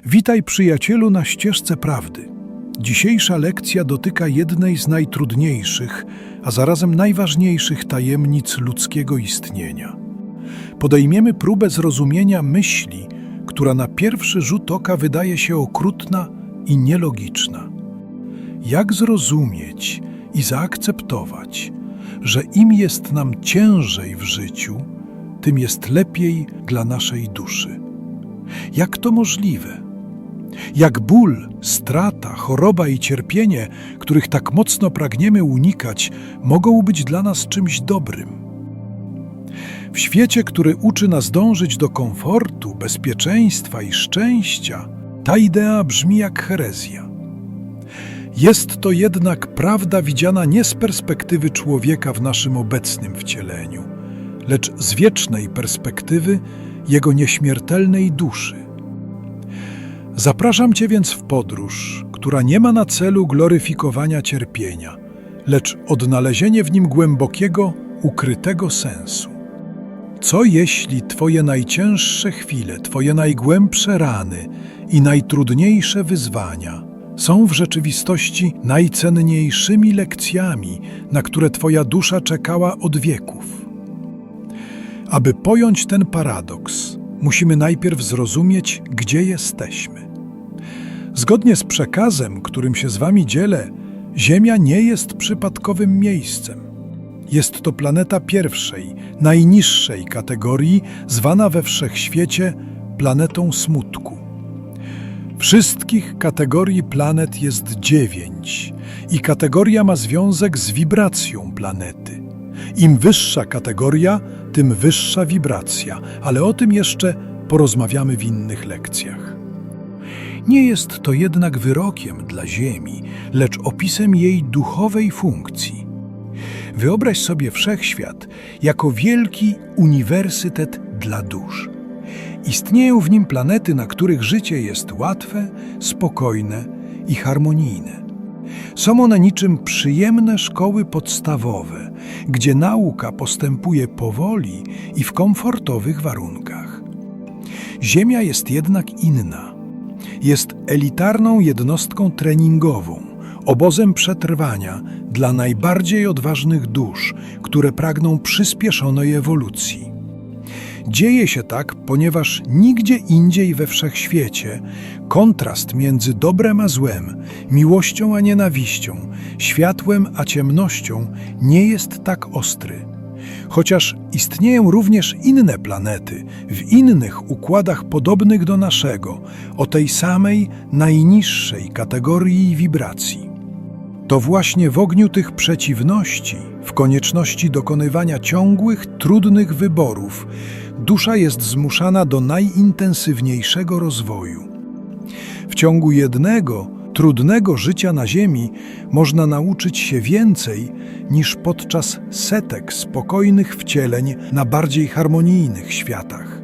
Witaj, przyjacielu, na ścieżce prawdy. Dzisiejsza lekcja dotyka jednej z najtrudniejszych, a zarazem najważniejszych tajemnic ludzkiego istnienia. Podejmiemy próbę zrozumienia myśli, która na pierwszy rzut oka wydaje się okrutna i nielogiczna. Jak zrozumieć i zaakceptować, że im jest nam ciężej w życiu, tym jest lepiej dla naszej duszy? Jak to możliwe? Jak ból, strata, choroba i cierpienie, których tak mocno pragniemy unikać, mogą być dla nas czymś dobrym? W świecie, który uczy nas dążyć do komfortu, bezpieczeństwa i szczęścia, ta idea brzmi jak herezja. Jest to jednak prawda widziana nie z perspektywy człowieka w naszym obecnym wcieleniu, lecz z wiecznej perspektywy jego nieśmiertelnej duszy. Zapraszam Cię więc w podróż, która nie ma na celu gloryfikowania cierpienia, lecz odnalezienie w nim głębokiego, ukrytego sensu. Co jeśli Twoje najcięższe chwile, Twoje najgłębsze rany i najtrudniejsze wyzwania są w rzeczywistości najcenniejszymi lekcjami, na które Twoja dusza czekała od wieków? Aby pojąć ten paradoks, musimy najpierw zrozumieć, gdzie jesteśmy. Zgodnie z przekazem, którym się z Wami dzielę, Ziemia nie jest przypadkowym miejscem. Jest to planeta pierwszej, najniższej kategorii, zwana we wszechświecie planetą smutku. Wszystkich kategorii planet jest 9 i kategoria ma związek z wibracją planety. Im wyższa kategoria, tym wyższa wibracja, ale o tym jeszcze porozmawiamy w innych lekcjach. Nie jest to jednak wyrokiem dla Ziemi, lecz opisem jej duchowej funkcji. Wyobraź sobie wszechświat jako wielki uniwersytet dla dusz. Istnieją w nim planety, na których życie jest łatwe, spokojne i harmonijne. Są one niczym przyjemne szkoły podstawowe, gdzie nauka postępuje powoli i w komfortowych warunkach. Ziemia jest jednak inna. Jest elitarną jednostką treningową, obozem przetrwania dla najbardziej odważnych dusz, które pragną przyspieszonej ewolucji. Dzieje się tak, ponieważ nigdzie indziej we wszechświecie kontrast między dobrem a złem, miłością a nienawiścią, światłem a ciemnością nie jest tak ostry. Chociaż istnieją również inne planety, w innych układach podobnych do naszego, o tej samej, najniższej kategorii wibracji. To właśnie w ogniu tych przeciwności, w konieczności dokonywania ciągłych, trudnych wyborów, dusza jest zmuszana do najintensywniejszego rozwoju. W ciągu jednego, trudnego życia na Ziemi można nauczyć się więcej niż podczas setek spokojnych wcieleń na bardziej harmonijnych światach.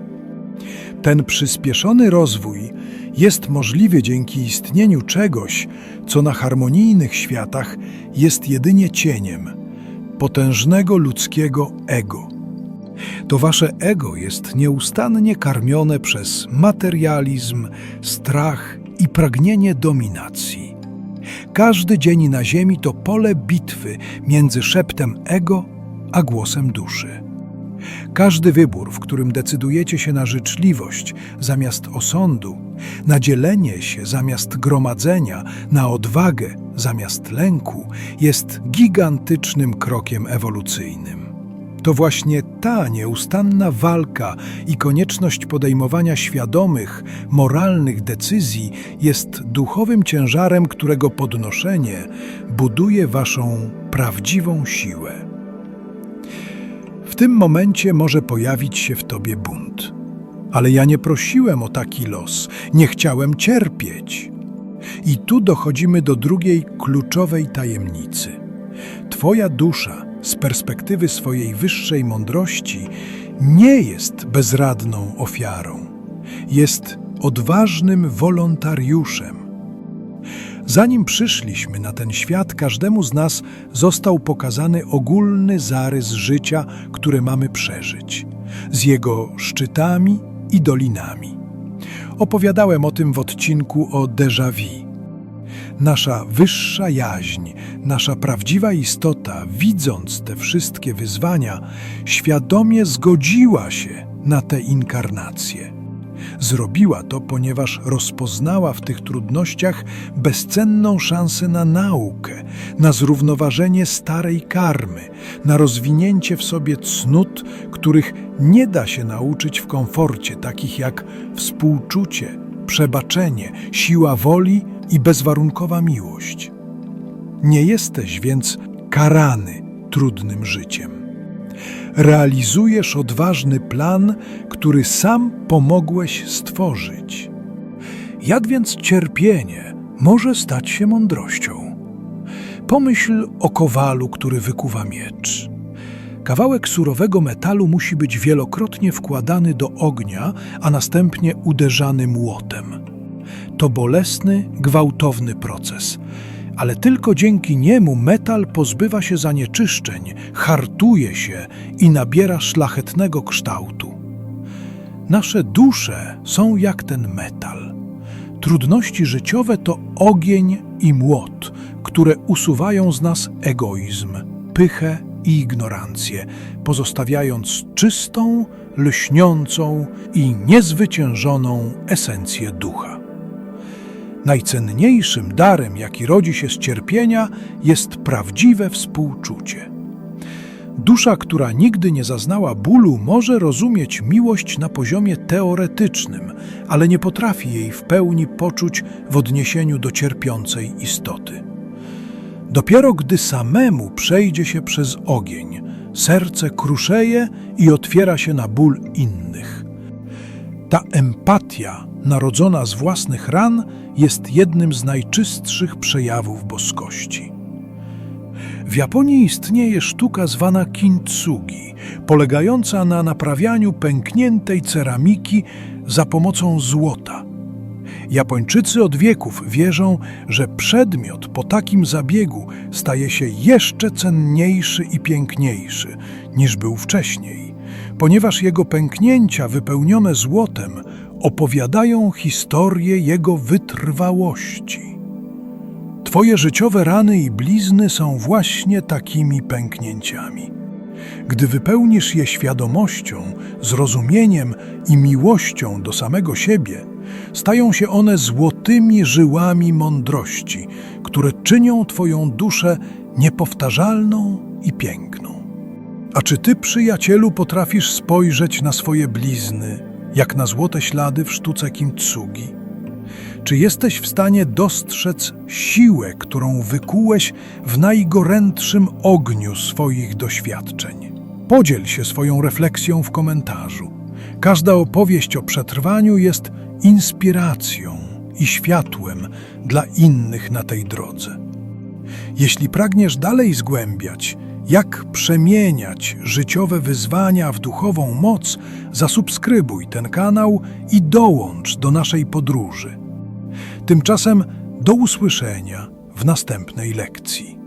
Ten przyspieszony rozwój jest możliwy dzięki istnieniu czegoś, co na harmonijnych światach jest jedynie cieniem potężnego ludzkiego ego. To wasze ego jest nieustannie karmione przez materializm, strach i pragnienie dominacji. Każdy dzień na Ziemi to pole bitwy między szeptem ego a głosem duszy. Każdy wybór, w którym decydujecie się na życzliwość zamiast osądu, na dzielenie się zamiast gromadzenia, na odwagę zamiast lęku, jest gigantycznym krokiem ewolucyjnym. To właśnie ta nieustanna walka i konieczność podejmowania świadomych, moralnych decyzji jest duchowym ciężarem, którego podnoszenie buduje waszą prawdziwą siłę. W tym momencie może pojawić się w tobie bunt. Ale ja nie prosiłem o taki los, nie chciałem cierpieć. I tu dochodzimy do drugiej kluczowej tajemnicy. Twoja dusza z perspektywy swojej wyższej mądrości nie jest bezradną ofiarą. Jest odważnym wolontariuszem. Zanim przyszliśmy na ten świat, każdemu z nas został pokazany ogólny zarys życia, które mamy przeżyć, z jego szczytami i dolinami. Opowiadałem o tym w odcinku o déjà vu. Nasza wyższa jaźń, nasza prawdziwa istota, widząc te wszystkie wyzwania, świadomie zgodziła się na tę inkarnację. Zrobiła to, ponieważ rozpoznała w tych trudnościach bezcenną szansę na naukę, na zrównoważenie starej karmy, na rozwinięcie w sobie cnót, których nie da się nauczyć w komforcie, takich jak współczucie, przebaczenie, siła woli i bezwarunkowa miłość. Nie jesteś więc karany trudnym życiem. Realizujesz odważny plan, który sam pomogłeś stworzyć. Jak więc cierpienie może stać się mądrością? Pomyśl o kowalu, który wykuwa miecz. Kawałek surowego metalu musi być wielokrotnie wkładany do ognia, a następnie uderzany młotem. To bolesny, gwałtowny proces, ale tylko dzięki niemu metal pozbywa się zanieczyszczeń, hartuje się i nabiera szlachetnego kształtu. Nasze dusze są jak ten metal. Trudności życiowe to ogień i młot, które usuwają z nas egoizm, pychę i ignorancję, pozostawiając czystą, lśniącą i niezwyciężoną esencję ducha. Najcenniejszym darem, jaki rodzi się z cierpienia, jest prawdziwe współczucie. Dusza, która nigdy nie zaznała bólu, może rozumieć miłość na poziomie teoretycznym, ale nie potrafi jej w pełni poczuć w odniesieniu do cierpiącej istoty. Dopiero gdy samemu przejdzie się przez ogień, serce kruszeje i otwiera się na ból innych. Ta empatia, narodzona z własnych ran, jest jednym z najczystszych przejawów boskości. W Japonii istnieje sztuka zwana kintsugi, polegająca na naprawianiu pękniętej ceramiki za pomocą złota. Japończycy od wieków wierzą, że przedmiot po takim zabiegu staje się jeszcze cenniejszy i piękniejszy niż był wcześniej, ponieważ jego pęknięcia wypełnione złotem opowiadają historię jego wytrwałości. Twoje życiowe rany i blizny są właśnie takimi pęknięciami. Gdy wypełnisz je świadomością, zrozumieniem i miłością do samego siebie, stają się one złotymi żyłami mądrości, które czynią Twoją duszę niepowtarzalną i piękną. A czy Ty, przyjacielu, potrafisz spojrzeć na swoje blizny, jak na złote ślady w sztuce kintsugi? Czy jesteś w stanie dostrzec siłę, którą wykułeś w najgorętszym ogniu swoich doświadczeń? Podziel się swoją refleksją w komentarzu. Każda opowieść o przetrwaniu jest inspiracją i światłem dla innych na tej drodze. Jeśli pragniesz dalej zgłębiać, jak przemieniać życiowe wyzwania w duchową moc, zasubskrybuj ten kanał i dołącz do naszej podróży. Tymczasem do usłyszenia w następnej lekcji.